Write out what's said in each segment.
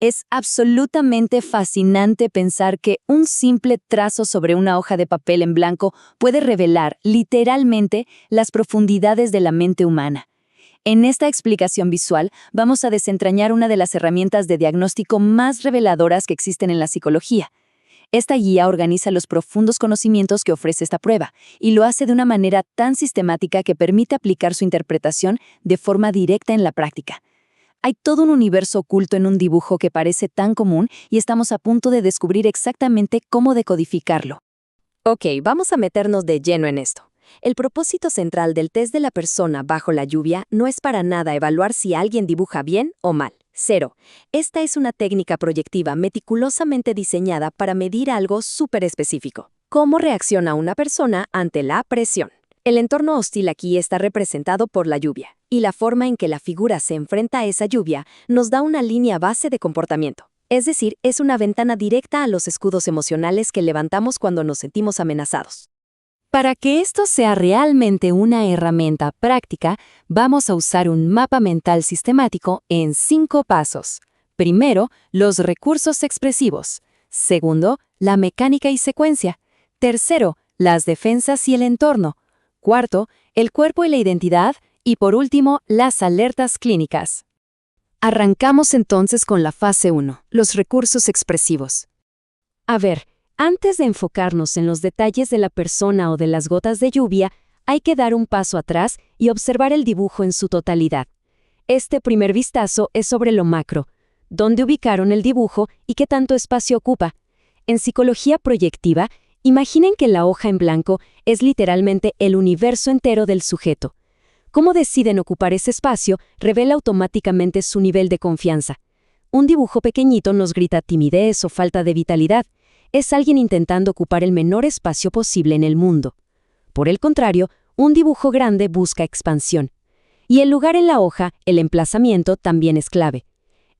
Es absolutamente fascinante pensar que un simple trazo sobre una hoja de papel en blanco puede revelar, literalmente, las profundidades de la mente humana. En esta explicación visual vamos a desentrañar una de las herramientas de diagnóstico más reveladoras que existen en la psicología. Esta guía organiza los profundos conocimientos que ofrece esta prueba y lo hace de una manera tan sistemática que permite aplicar su interpretación de forma directa en la práctica. Hay todo un universo oculto en un dibujo que parece tan común y estamos a punto de descubrir exactamente cómo decodificarlo. Ok, vamos a meternos de lleno en esto. El propósito central del test de la persona bajo la lluvia no es para nada evaluar si alguien dibuja bien o mal. Cero. Esta es una técnica proyectiva meticulosamente diseñada para medir algo súper específico. ¿Cómo reacciona una persona ante la presión? El entorno hostil aquí está representado por la lluvia, y la forma en que la figura se enfrenta a esa lluvia nos da una línea base de comportamiento. Es decir, es una ventana directa a los escudos emocionales que levantamos cuando nos sentimos amenazados. Para que esto sea realmente una herramienta práctica, vamos a usar un mapa mental sistemático en 5 pasos. Primero, los recursos expresivos. Segundo, la mecánica y secuencia. Tercero, las defensas y el entorno. Cuarto, el cuerpo y la identidad. Y por último, las alertas clínicas. Arrancamos entonces con la fase 1, los recursos expresivos. A ver, antes de enfocarnos en los detalles de la persona o de las gotas de lluvia, hay que dar un paso atrás y observar el dibujo en su totalidad. Este primer vistazo es sobre lo macro, dónde ubicaron el dibujo y qué tanto espacio ocupa. En psicología proyectiva, imaginen que la hoja en blanco es literalmente el universo entero del sujeto. Cómo deciden ocupar ese espacio revela automáticamente su nivel de confianza. Un dibujo pequeñito nos grita timidez o falta de vitalidad. Es alguien intentando ocupar el menor espacio posible en el mundo. Por el contrario, un dibujo grande busca expansión. Y el lugar en la hoja, el emplazamiento, también es clave.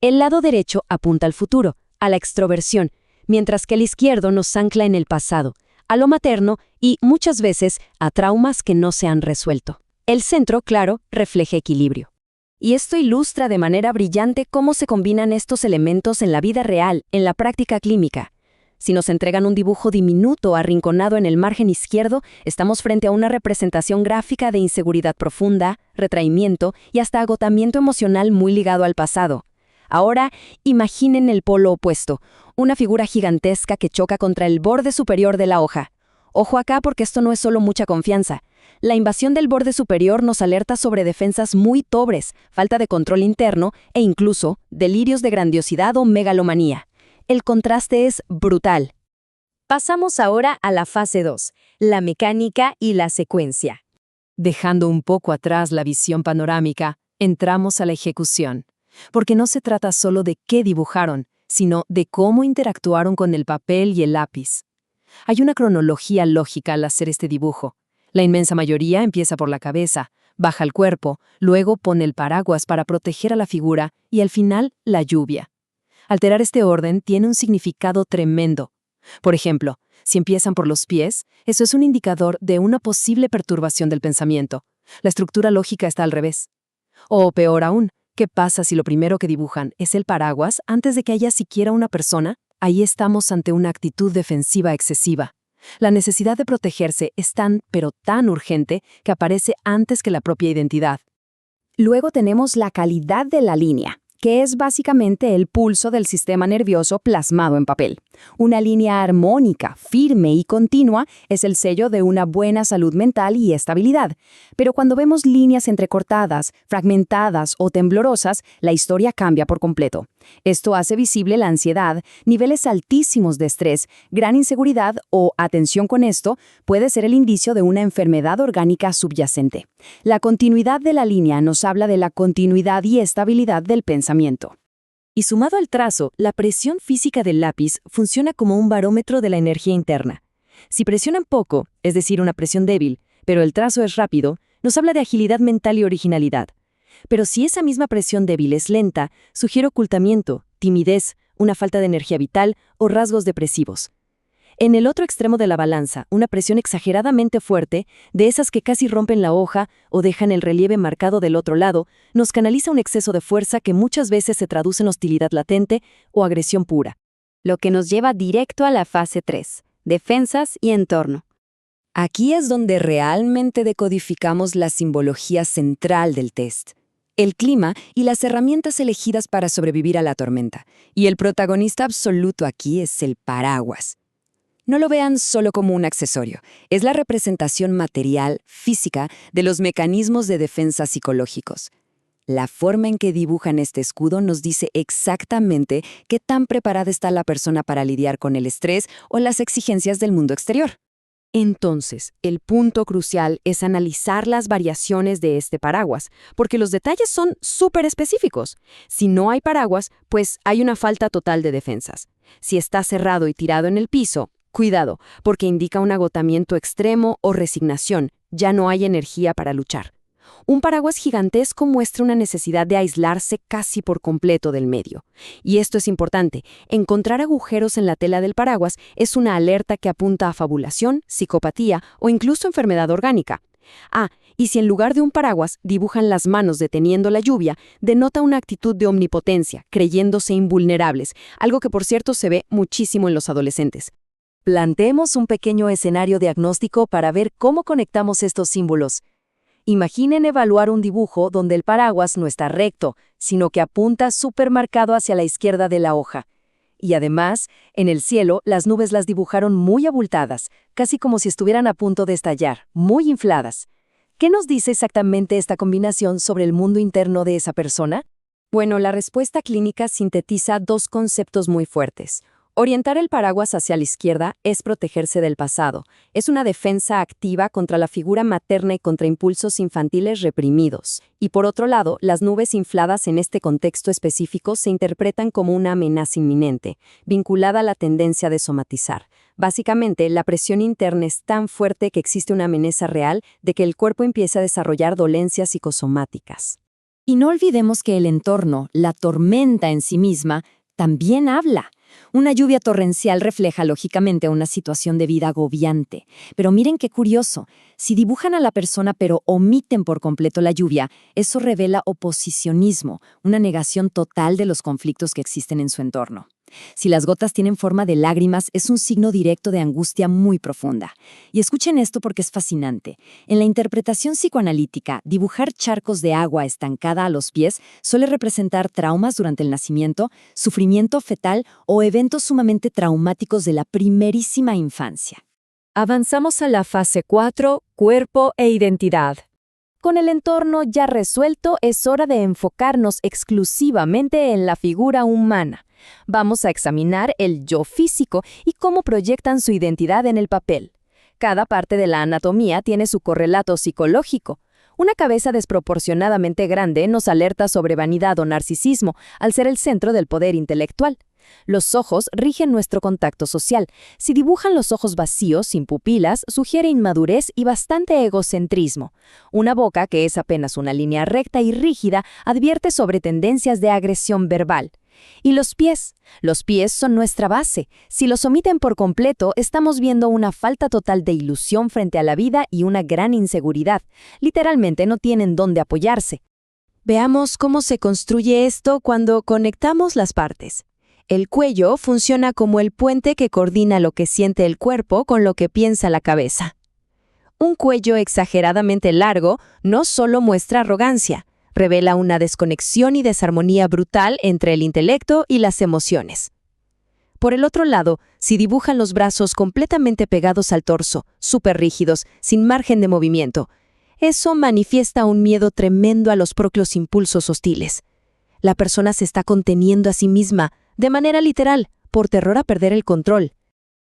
El lado derecho apunta al futuro, a la extroversión, mientras que el izquierdo nos ancla en el pasado, a lo materno y, muchas veces, a traumas que no se han resuelto. El centro, claro, refleja equilibrio. Y esto ilustra de manera brillante cómo se combinan estos elementos en la vida real, en la práctica clínica. Si nos entregan un dibujo diminuto arrinconado en el margen izquierdo, estamos frente a una representación gráfica de inseguridad profunda, retraimiento y hasta agotamiento emocional muy ligado al pasado. Ahora, imaginen el polo opuesto, una figura gigantesca que choca contra el borde superior de la hoja. Ojo acá porque esto no es solo mucha confianza. La invasión del borde superior nos alerta sobre defensas muy pobres, falta de control interno e incluso delirios de grandiosidad o megalomanía. El contraste es brutal. Pasamos ahora a la fase 2, la mecánica y la secuencia. Dejando un poco atrás la visión panorámica, entramos a la ejecución. Porque no se trata solo de qué dibujaron, sino de cómo interactuaron con el papel y el lápiz. Hay una cronología lógica al hacer este dibujo. La inmensa mayoría empieza por la cabeza, baja al cuerpo, luego pone el paraguas para proteger a la figura y al final la lluvia. Alterar este orden tiene un significado tremendo. Por ejemplo, si empiezan por los pies, eso es un indicador de una posible perturbación del pensamiento. La estructura lógica está al revés. O peor aún, ¿qué pasa si lo primero que dibujan es el paraguas antes de que haya siquiera una persona? Ahí estamos ante una actitud defensiva excesiva. La necesidad de protegerse es tan, pero tan urgente que aparece antes que la propia identidad. Luego tenemos la calidad de la línea, que es básicamente el pulso del sistema nervioso plasmado en papel. Una línea armónica, firme y continua es el sello de una buena salud mental y estabilidad. Pero cuando vemos líneas entrecortadas, fragmentadas o temblorosas, la historia cambia por completo. Esto hace visible la ansiedad, niveles altísimos de estrés, gran inseguridad o, atención con esto, puede ser el indicio de una enfermedad orgánica subyacente. La continuidad de la línea nos habla de la continuidad y estabilidad del pensamiento. Y sumado al trazo, la presión física del lápiz funciona como un barómetro de la energía interna. Si presionan poco, es decir, una presión débil, pero el trazo es rápido, nos habla de agilidad mental y originalidad. Pero si esa misma presión débil es lenta, sugiere ocultamiento, timidez, una falta de energía vital o rasgos depresivos. En el otro extremo de la balanza, una presión exageradamente fuerte, de esas que casi rompen la hoja o dejan el relieve marcado del otro lado, nos canaliza un exceso de fuerza que muchas veces se traduce en hostilidad latente o agresión pura. Lo que nos lleva directo a la fase 3, defensas y entorno. Aquí es donde realmente decodificamos la simbología central del test. El clima y las herramientas elegidas para sobrevivir a la tormenta. Y el protagonista absoluto aquí es el paraguas. No lo vean solo como un accesorio. Es la representación material, física, de los mecanismos de defensa psicológicos. La forma en que dibujan este escudo nos dice exactamente qué tan preparada está la persona para lidiar con el estrés o las exigencias del mundo exterior. Entonces, el punto crucial es analizar las variaciones de este paraguas, porque los detalles son súper específicos. Si no hay paraguas, pues hay una falta total de defensas. Si está cerrado y tirado en el piso, cuidado, porque indica un agotamiento extremo o resignación, ya no hay energía para luchar. Un paraguas gigantesco muestra una necesidad de aislarse casi por completo del medio. Y esto es importante. Encontrar agujeros en la tela del paraguas es una alerta que apunta a fabulación, psicopatía o incluso enfermedad orgánica. Y si en lugar de un paraguas dibujan las manos deteniendo la lluvia, denota una actitud de omnipotencia, creyéndose invulnerables, algo que por cierto se ve muchísimo en los adolescentes. Planteemos un pequeño escenario diagnóstico para ver cómo conectamos estos símbolos. Imaginen evaluar un dibujo donde el paraguas no está recto, sino que apunta súper marcado hacia la izquierda de la hoja. Y además, en el cielo, las nubes las dibujaron muy abultadas, casi como si estuvieran a punto de estallar, muy infladas. ¿Qué nos dice exactamente esta combinación sobre el mundo interno de esa persona? Bueno, la respuesta clínica sintetiza dos conceptos muy fuertes. Orientar el paraguas hacia la izquierda es protegerse del pasado. Es una defensa activa contra la figura materna y contra impulsos infantiles reprimidos. Y por otro lado, las nubes infladas en este contexto específico se interpretan como una amenaza inminente, vinculada a la tendencia de somatizar. Básicamente, la presión interna es tan fuerte que existe una amenaza real de que el cuerpo empiece a desarrollar dolencias psicosomáticas. Y no olvidemos que el entorno, la tormenta en sí misma, también habla. Una lluvia torrencial refleja lógicamente una situación de vida agobiante. Pero miren qué curioso, si dibujan a la persona pero omiten por completo la lluvia, eso revela oposicionismo, una negación total de los conflictos que existen en su entorno. Si las gotas tienen forma de lágrimas, es un signo directo de angustia muy profunda. Y escuchen esto porque es fascinante. En la interpretación psicoanalítica, dibujar charcos de agua estancada a los pies suele representar traumas durante el nacimiento, sufrimiento fetal o eventos sumamente traumáticos de la primerísima infancia. Avanzamos a la fase 4, cuerpo e identidad. Con el entorno ya resuelto, es hora de enfocarnos exclusivamente en la figura humana. Vamos a examinar el yo físico y cómo proyectan su identidad en el papel. Cada parte de la anatomía tiene su correlato psicológico. Una cabeza desproporcionadamente grande nos alerta sobre vanidad o narcisismo, al ser el centro del poder intelectual. Los ojos rigen nuestro contacto social. Si dibujan los ojos vacíos, sin pupilas, sugiere inmadurez y bastante egocentrismo. Una boca que es apenas una línea recta y rígida advierte sobre tendencias de agresión verbal. Y los pies. Los pies son nuestra base. Si los omiten por completo, estamos viendo una falta total de ilusión frente a la vida y una gran inseguridad. Literalmente no tienen dónde apoyarse. Veamos cómo se construye esto cuando conectamos las partes. El cuello funciona como el puente que coordina lo que siente el cuerpo con lo que piensa la cabeza. Un cuello exageradamente largo no solo muestra arrogancia, revela una desconexión y desarmonía brutal entre el intelecto y las emociones. Por el otro lado, si dibujan los brazos completamente pegados al torso, súper rígidos, sin margen de movimiento, eso manifiesta un miedo tremendo a los propios impulsos hostiles. La persona se está conteniendo a sí misma, de manera literal, por terror a perder el control.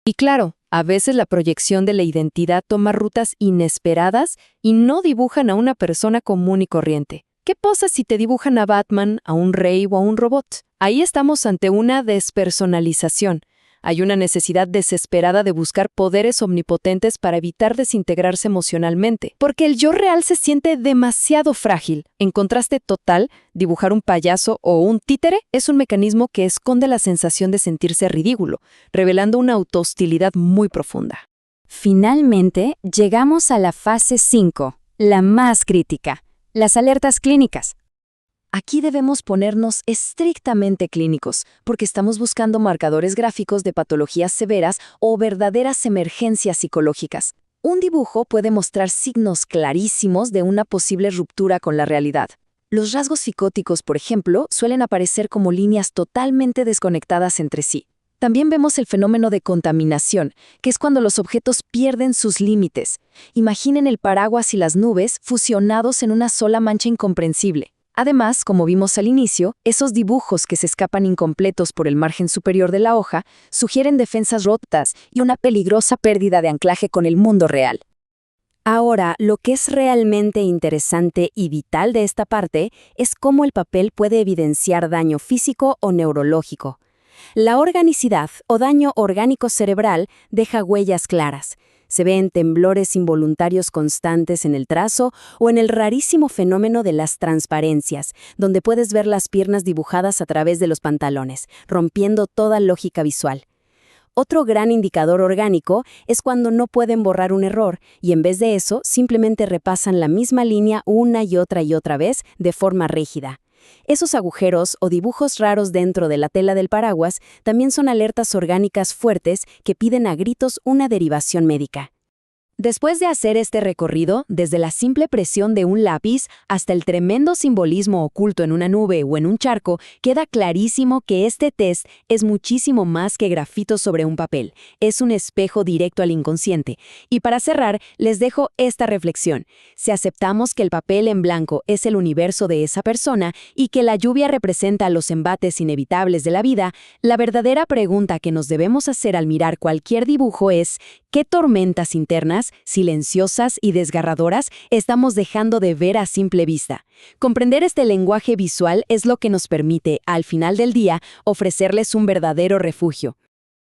Y claro, a veces la proyección de la identidad toma rutas inesperadas y no dibujan a una persona común y corriente. ¿Qué pasa si te dibujan a Batman, a un rey o a un robot? Ahí estamos ante una despersonalización. Hay una necesidad desesperada de buscar poderes omnipotentes para evitar desintegrarse emocionalmente, porque el yo real se siente demasiado frágil. En contraste total, dibujar un payaso o un títere es un mecanismo que esconde la sensación de sentirse ridículo, revelando una autohostilidad muy profunda. Finalmente, llegamos a la fase 5, la más crítica, las alertas clínicas. Aquí debemos ponernos estrictamente clínicos, porque estamos buscando marcadores gráficos de patologías severas o verdaderas emergencias psicológicas. Un dibujo puede mostrar signos clarísimos de una posible ruptura con la realidad. Los rasgos psicóticos, por ejemplo, suelen aparecer como líneas totalmente desconectadas entre sí. También vemos el fenómeno de contaminación, que es cuando los objetos pierden sus límites. Imaginen el paraguas y las nubes fusionados en una sola mancha incomprensible. Además, como vimos al inicio, esos dibujos que se escapan incompletos por el margen superior de la hoja sugieren defensas rotas y una peligrosa pérdida de anclaje con el mundo real. Ahora, lo que es realmente interesante y vital de esta parte es cómo el papel puede evidenciar daño físico o neurológico. La organicidad o daño orgánico cerebral deja huellas claras. Se ven temblores involuntarios constantes en el trazo o en el rarísimo fenómeno de las transparencias, donde puedes ver las piernas dibujadas a través de los pantalones, rompiendo toda lógica visual. Otro gran indicador orgánico es cuando no pueden borrar un error y en vez de eso simplemente repasan la misma línea una y otra vez de forma rígida. Esos agujeros o dibujos raros dentro de la tela del paraguas también son alertas orgánicas fuertes que piden a gritos una derivación médica. Después de hacer este recorrido, desde la simple presión de un lápiz hasta el tremendo simbolismo oculto en una nube o en un charco, queda clarísimo que este test es muchísimo más que grafitos sobre un papel. Es un espejo directo al inconsciente. Y para cerrar, les dejo esta reflexión. Si aceptamos que el papel en blanco es el universo de esa persona y que la lluvia representa los embates inevitables de la vida, la verdadera pregunta que nos debemos hacer al mirar cualquier dibujo es: ¿qué tormentas internas, silenciosas y desgarradoras estamos dejando de ver a simple vista? Comprender este lenguaje visual es lo que nos permite, al final del día, ofrecerles un verdadero refugio.